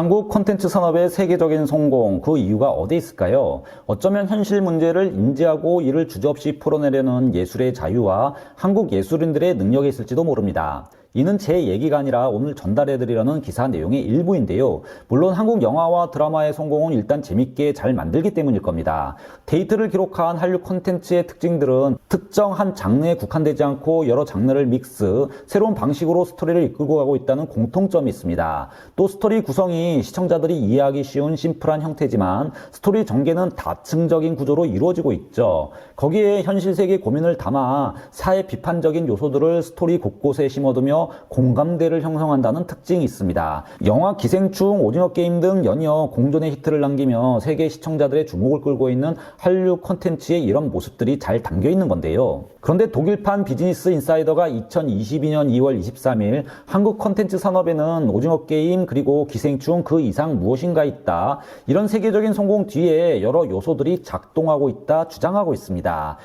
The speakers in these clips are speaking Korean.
한국 콘텐츠 산업의 세계적인 성공, 그 이유가 어디에 있을까요? 어쩌면 현실 문제를 인지하고 이를 주저없이 풀어내려는 예술의 자유와 한국 예술인들의 능력이 있을지도 모릅니다. 이는 제 얘기가 아니라 오늘 전달해드리려는 기사 내용의 일부인데요. 물론 한국 영화와 드라마의 성공은 일단 재밌게 잘 만들기 때문일 겁니다. 데이트를 기록한 한류 콘텐츠의 특징들은 특정 한 장르에 국한되지 않고 여러 장르를 믹스, 새로운 방식으로 스토리를 이끌고 가고 있다는 공통점이 있습니다. 또 스토리 구성이 시청자들이 이해하기 쉬운 심플한 형태지만 스토리 전개는 다층적인 구조로 이루어지고 있죠. 거기에 현실 세계 고민을 담아 사회 비판적인 요소들을 스토리 곳곳에 심어두며 공감대를 형성한다는 특징이 있습니다. 영화 기생충, 오징어 게임 등 연이어 공존의 히트를 남기며 세계 시청자들의 주목을 끌고 있는 한류 콘텐츠의 이런 모습들이 잘 담겨 있는 건데요. 그런데 독일판 비즈니스 인사이더가 2022년 2월 23일 한국 콘텐츠 산업에는 오징어 게임 그리고 기생충 그 이상 무엇인가 있다. 이런 세계적인 성공 뒤에 여러 요소들이 작동하고 있다 주장하고 있습니다.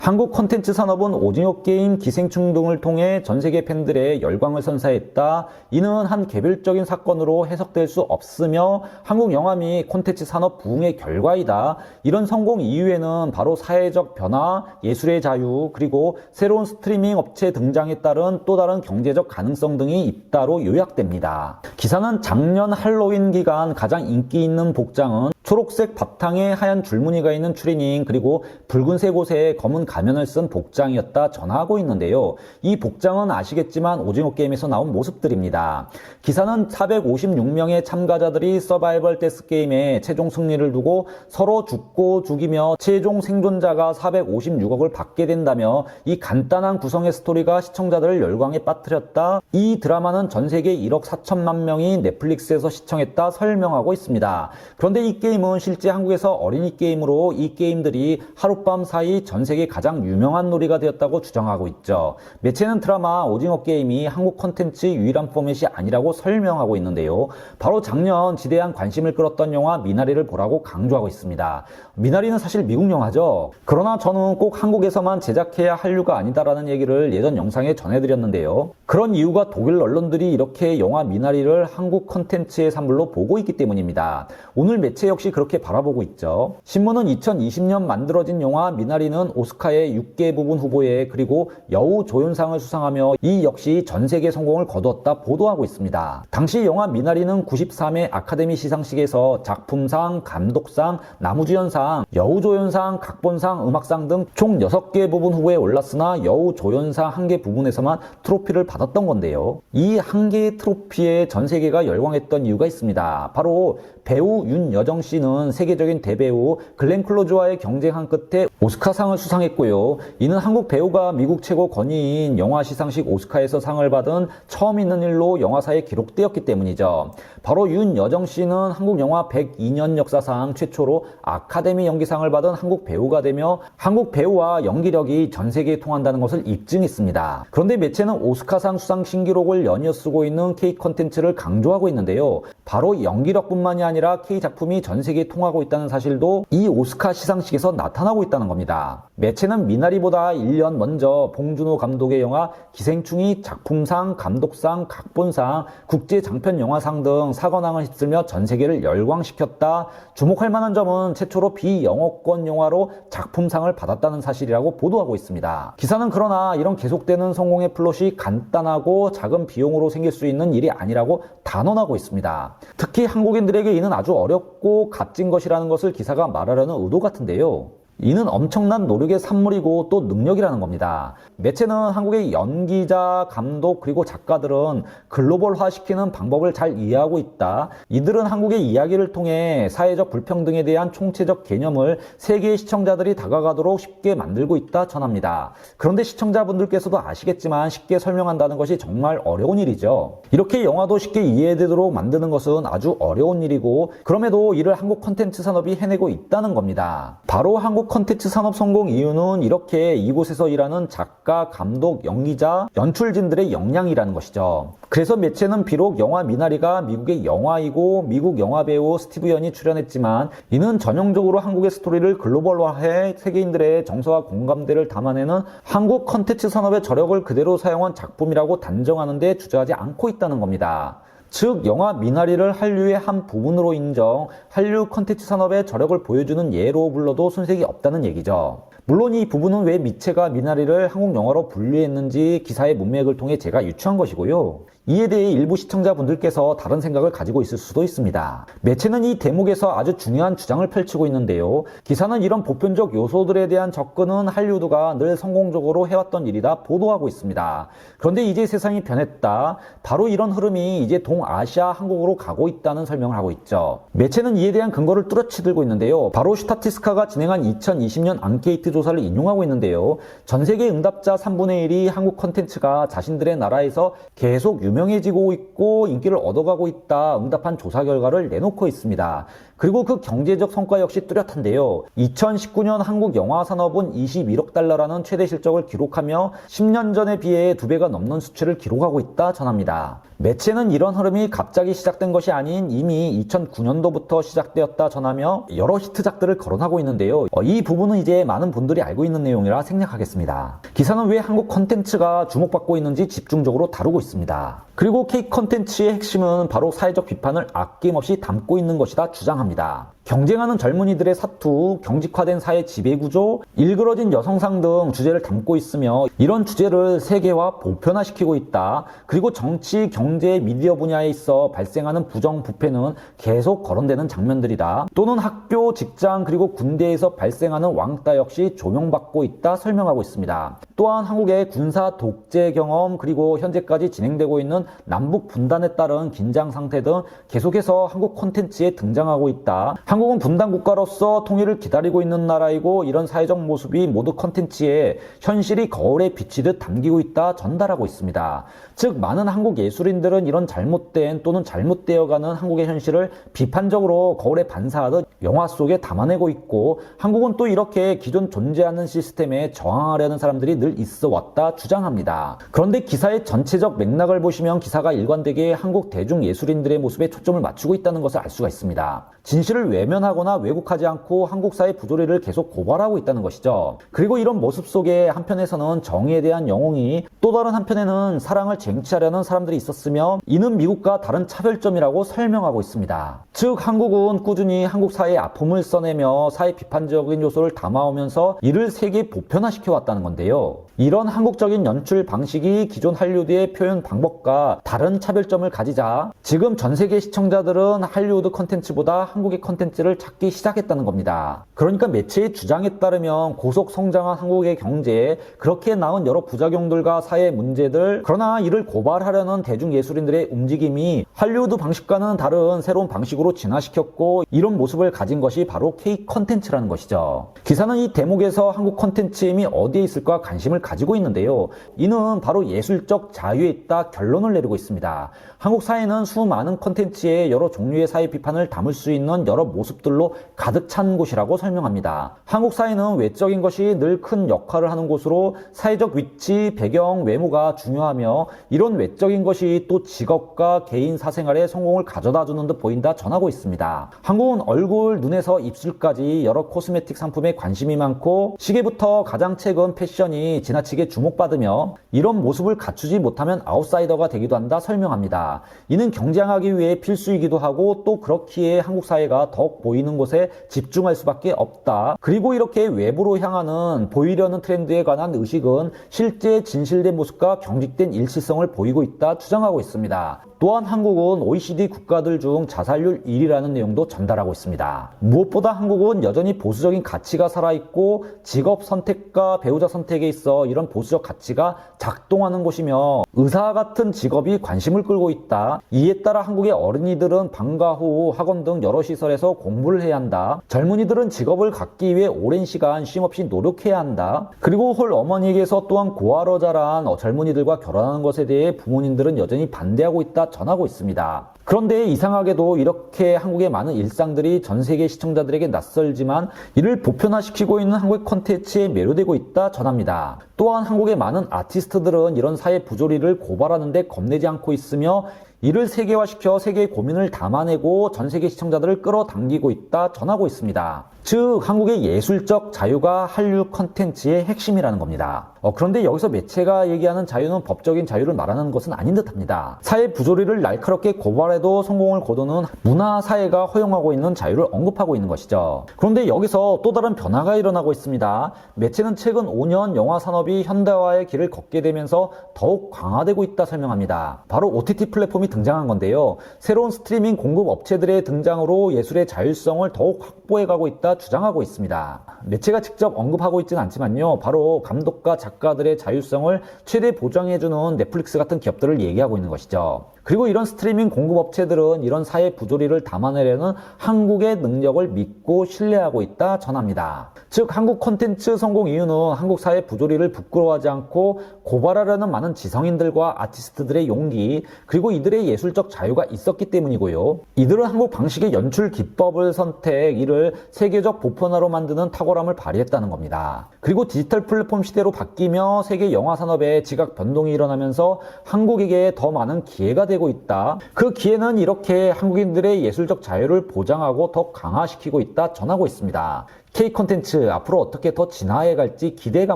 한국 콘텐츠 산업은 오징어 게임, 기생충 등을 통해 전 세계 팬들의 열광을 선사했다. 이는 한 개별적인 사건으로 해석될 수 없으며 한국 영화 및 콘텐츠 산업 부흥의 결과이다. 이런 성공 이유에는 바로 사회적 변화, 예술의 자유, 그리고 새로운 스트리밍 업체 등장에 따른 또 다른 경제적 가능성 등이 있다로 요약됩니다. 기사는 작년 할로윈 기간 가장 인기 있는 복장은 초록색 바탕에 하얀 줄무늬가 있는 추리닝 그리고 붉은색 옷에 검은 가면을 쓴 복장이었다 전하고 있는데요. 이 복장은 아시겠지만 오징어 게임에서 나온 모습들입니다. 기사는 456명의 참가자들이 서바이벌 데스 게임에 최종 승리를 두고 서로 죽고 죽이며 최종 생존자가 456억을 받게 된다며 이 간단한 구성의 스토리가 시청자들을 열광에 빠뜨렸다. 이 드라마는 전 세계 1억 4천만 명이 넷플릭스에서 시청했다 설명하고 있습니다. 그런데 이 게임은 실제 한국에서 어린이 게임으로 이 게임들이 하룻밤 사이 전 세계 가장 유명한 놀이가 되었다고 주장하고 있죠. 매체는 드라마 오징어 게임이 한국 콘텐츠 유일한 포맷이 아니라고 설명하고 있는데요. 바로 작년 지대한 관심을 끌었던 영화 미나리를 보라고 강조하고 있습니다. 미나리는 사실 미국 영화죠. 그러나 저는 꼭 한국에서만 제작해야 한류가 아니다라는 얘기를 예전 영상에 전해드렸는데요. 그런 이유가 독일 언론들이 이렇게 영화 미나리를 한국 콘텐츠의 산물로 보고 있기 때문입니다. 오늘 매체 역시 그렇게 바라보고 있죠. 신문은 2020년 만들어진 영화 미나리는 오스카의 6개 부분 후보에 그리고 여우 조연상을 수상하며 이 역시 전 세계 성공을 거두었다 보도하고 있습니다. 당시 영화 미나리는 93회 아카데미 시상식에서 작품상, 감독상, 나무주연상, 여우조연상, 각본상, 음악상 등 총 6개 부분 후보에 올랐으나 여우조연상 1개 부분에서만 트로피를 받았던 건데요. 이 한 개의 트로피에 전 세계가 열광했던 이유가 있습니다. 바로 배우 윤여정 씨는 세계적인 대배우 글렌 클로즈와의 경쟁한 끝에 오스카상을 수상했고요. 이는 한국 배우가 미국 최고 권위인 영화 시상식 오스카에서 상을 받은 처음 있는 일로 영화사에 기록되었기 때문이죠. 바로 윤여정 씨는 한국 영화 102년 역사상 최초로 아카데미 연기상을 받은 한국 배우가 되며 한국 배우와 연기력이 전 세계에 통한다는 것을 입증했습니다. 그런데 매체는 오스카상 수상 신기록을 연이어 쓰고 있는 K 콘텐츠를 강조하고 있는데요. 바로 연기력뿐만이 아니라 K 작품이 전 세계에 통하고 있다는 사실도 이 오스카 시상식에서 나타나고 있다는 겁니다. 매체는 미나리보다 1년 먼저 봉준호 감독의 영화 기생충이 작품상, 감독상, 각본상, 국제장편영화상 등 사관왕을 휩쓸며 전 세계를 열광시켰다. 주목할 만한 점은 최초로 비영어권 영화로 작품상을 받았다는 사실이라고 보도하고 있습니다. 기사는 그러나 이런 계속되는 성공의 플롯이 간단하고 작은 비용으로 생길 수 있는 일이 아니라고 단언하고 있습니다. 특히 한국인들에게 이는 아주 어렵고 값진 것이라는 것을 기사가 말하려는 의도 같은데요. 이는 엄청난 노력의 산물이고 또 능력이라는 겁니다. 매체는 한국의 연기자, 감독 그리고 작가들은 글로벌화시키는 방법을 잘 이해하고 있다. 이들은 한국의 이야기를 통해 사회적 불평등에 대한 총체적 개념을 세계의 시청자들이 다가가도록 쉽게 만들고 있다 전합니다. 그런데 시청자분들께서도 아시겠지만 쉽게 설명한다는 것이 정말 어려운 일이죠. 이렇게 영화도 쉽게 이해되도록 만드는 것은 아주 어려운 일이고 그럼에도 이를 한국 콘텐츠 산업이 해내고 있다는 겁니다. 바로 한국 콘텐츠 산업 성공 이유는 이렇게 이곳에서 일하는 작가, 감독, 연기자, 연출진들의 역량이라는 것이죠. 그래서 매체는 비록 영화 미나리가 미국의 영화이고 미국 영화 배우 스티브 연이 출연했지만 이는 전형적으로 한국의 스토리를 글로벌화해 세계인들의 정서와 공감대를 담아내는 한국 콘텐츠 산업의 저력을 그대로 사용한 작품이라고 단정하는 데 주저하지 않고 있다는 겁니다. 즉 영화 미나리를 한류의 한 부분으로 인정, 한류 콘텐츠 산업의 저력을 보여주는 예로 불러도 손색이 없다는 얘기죠. 물론 이 부분은 왜 미체가 미나리를 한국 영화로 분류했는지 기사의 문맥을 통해 제가 유추한 것이고요. 이에 대해 일부 시청자분들께서 다른 생각을 가지고 있을 수도 있습니다. 매체는 이 대목에서 아주 중요한 주장을 펼치고 있는데요. 기사는 이런 보편적 요소들에 대한 접근은 할리우드가 늘 성공적으로 해왔던 일이다 보도하고 있습니다. 그런데 이제 세상이 변했다. 바로 이런 흐름이 이제 동아시아 한국으로 가고 있다는 설명을 하고 있죠. 매체는 이에 대한 근거를 뚜렷이 들고 있는데요. 바로 슈타티스카가 진행한 2020년 앙케이트 조사를 인용하고 있는데요. 전 세계 응답자 3분의 1이 한국 콘텐츠가 자신들의 나라에서 계속 유명해지고 있고 인기를 얻어가고 있다 응답한 조사 결과를 내놓고 있습니다. 그리고 그 경제적 성과 역시 뚜렷한데요. 2019년 한국 영화 산업은 21억 달러라는 최대 실적을 기록하며 10년 전에 비해 2배가 넘는 수치를 기록하고 있다 전합니다. 매체는 이런 흐름이 갑자기 시작된 것이 아닌 이미 2009년도부터 시작되었다 전하며 여러 히트작들을 거론하고 있는데요. 이 부분은 이제 많은 분들이 알고 있는 내용이라 생략하겠습니다. 기사는 왜 한국 콘텐츠가 주목받고 있는지 집중적으로 다루고 있습니다. 그리고 K 콘텐츠의 핵심은 바로 사회적 비판을 아낌없이 담고 있는 것이다 주장합니다. 경쟁하는 젊은이들의 사투, 경직화된 사회 지배구조, 일그러진 여성상 등 주제를 담고 있으며 이런 주제를 세계화, 보편화시키고 있다. 그리고 정치, 경제, 미디어 분야에 있어 발생하는 부정부패는 계속 거론되는 장면들이다. 또는 학교, 직장, 그리고 군대에서 발생하는 왕따 역시 조명받고 있다 설명하고 있습니다. 또한 한국의 군사 독재 경험 그리고 현재까지 진행되고 있는 남북 분단에 따른 긴장 상태 등 계속해서 한국 콘텐츠에 등장하고 있다. 한국은 분단 국가로서 통일을 기다리고 있는 나라이고 이런 사회적 모습이 모두 콘텐츠에 현실이 거울에 비치듯 담기고 있다 전달하고 있습니다. 즉 많은 한국 예술인들은 이런 잘못된 또는 잘못되어가는 한국의 현실을 비판적으로 거울에 반사하듯 영화 속에 담아내고 있고 한국은 또 이렇게 기존 존재하는 시스템에 저항하려는 사람들이 늘 있어 왔다 주장합니다. 그런데 기사의 전체적 맥락을 보시면 기사가 일관되게 한국 대중예술인들의 모습에 초점을 맞추고 있다는 것을 알 수가 있습니다. 진실을 외면하거나 왜곡하지 않고 한국 사회 부조리를 계속 고발하고 있다는 것이죠. 그리고 이런 모습 속에 한편에서는 정의에 대한 영웅이 또 다른 한편에는 사랑을 쟁취하려는 사람들이 있었으며 이는 미국과 다른 차별점이라고 설명하고 있습니다. 즉 한국은 꾸준히 한국 사회의 아픔을 써내며 사회 비판적인 요소를 담아오면서 이를 세계에 보편화시켜 왔다는 건데요. 이런 한국적인 연출 방식이 기존 할리우드의 표현 방법과 다른 차별점을 가지자 지금 전 세계 시청자들은 할리우드 콘텐츠보다 한국의 콘텐츠를 찾기 시작했다는 겁니다. 그러니까 매체의 주장에 따르면 고속 성장한 한국의 경제에 그렇게 나은 여러 부작용들과 사회 문제들, 그러나 이를 고발하려는 대중예술인들의 움직임이 할리우드 방식과는 다른 새로운 방식으로 진화시켰고 이런 모습을 가진 것이 바로 K 콘텐츠라는 것이죠. 기사는 이 대목에서 한국 콘텐츠의 힘이 어디에 있을까 관심을 가지고 있는데요. 이는 바로 예술적 자유에 있다 결론을 내리고 있습니다. 한국 사회는 수많은 콘텐츠에 여러 종류의 사회 비판을 담을 수 있는 여러 모습들로 가득 찬 곳이라고 설명합니다. 한국 사회는 외적인 것이 늘 큰 역할을 하는 곳으로 사회적 위치, 배경, 외모가 중요하며 이런 외적인 것이 또 직업과 개인 사생활에 성공을 가져다 주는 듯 보인다 전하고 있습니다. 한국은 얼굴, 눈에서 입술까지 여러 코스메틱 상품에 관심이 많고 시계부터 가장 최근 패션이 지나치게 주목받으며 이런 모습을 갖추지 못하면 아웃사이더가 되기도 한다 설명합니다. 이는 경쟁하기 위해 필수이기도 하고 또 그렇기에 한국 사회가 더욱 보이는 곳에 집중할 수밖에 없다. 그리고 이렇게 외부로 향하는 보이려는 트렌드에 관한 의식은 실제 진실된 모습과 경직된 일치성을 보이고 있다 주장하고 있습니다. 또한 한국은 OECD 국가들 중 자살률 1위라는 내용도 전달하고 있습니다. 무엇보다 한국은 여전히 보수적인 가치가 살아있고 직업 선택과 배우자 선택에 있어 이런 보수적 가치가 작동하는 곳이며 의사와 같은 직업이 관심을 끌고 있다. 이에 따라 한국의 어린이들은 방과 후 학원 등 여러 시설에서 공부를 해야 한다. 젊은이들은 직업을 갖기 위해 오랜 시간 쉼없이 노력해야 한다. 그리고 홀 어머니에게서 또한 고아로 자란 젊은이들과 결혼하는 것에 대해 부모님들은 여전히 반대하고 있다 전하고 있습니다. 그런데 이상하게도 이렇게 한국의 많은 일상들이 전 세계 시청자들에게 낯설지만 이를 보편화시키고 있는 한국의 콘텐츠에 매료되고 있다 전합니다. 또한 한국의 많은 아티스트들은 이런 사회 부조리를 고발하는 데 겁내지 않고 있으며 이를 세계화시켜 세계의 고민을 담아내고 전 세계 시청자들을 끌어당기고 있다 전하고 있습니다. 즉 한국의 예술적 자유가 한류 콘텐츠의 핵심이라는 겁니다. 그런데 여기서 매체가 얘기하는 자유는 법적인 자유를 말하는 것은 아닌 듯합니다. 사회 부조리를 날카롭게 고발해도 성공을 거두는 문화 사회가 허용하고 있는 자유를 언급하고 있는 것이죠. 그런데 여기서 또 다른 변화가 일어나고 있습니다. 매체는 최근 5년 영화 산업이 현대화의 길을 걷게 되면서 더욱 강화되고 있다 설명합니다. 바로 OTT 플랫폼이 등장한 건데요. 새로운 스트리밍 공급 업체들의 등장으로 예술의 자율성을 더욱 확보해가고 있다 주장하고 있습니다. 매체가 직접 언급하고 있지는 않지만요. 바로 감독과 작가들의 자율성을 최대 보장해주는 넷플릭스 같은 기업들을 얘기하고 있는 것이죠. 그리고 이런 스트리밍 공급업체들은 이런 사회 부조리를 담아내려는 한국의 능력을 믿고 신뢰하고 있다 전합니다. 즉 한국 콘텐츠 성공 이유는 한국 사회 부조리를 부끄러워하지 않고 고발하려는 많은 지성인들과 아티스트들의 용기, 그리고 이들의 예술적 자유가 있었기 때문이고요. 이들은 한국 방식의 연출 기법을 선택, 이를 세계적 보편화로 만드는 탁월함을 발휘했다는 겁니다. 그리고 디지털 플랫폼 시대로 바뀌며 세계 영화 산업에 지각 변동이 일어나면서 한국에게 더 많은 기회가 되고 있다. 그 기회는 이렇게 한국인들의 예술적 자유를 보장하고 더 강화시키고 있다 전하고 있습니다. K 콘텐츠 앞으로 어떻게 더 진화해 갈지 기대가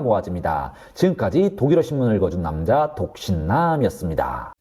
모아집니다. 지금까지 독일어 신문을 읽어준 남자 독신남이었습니다.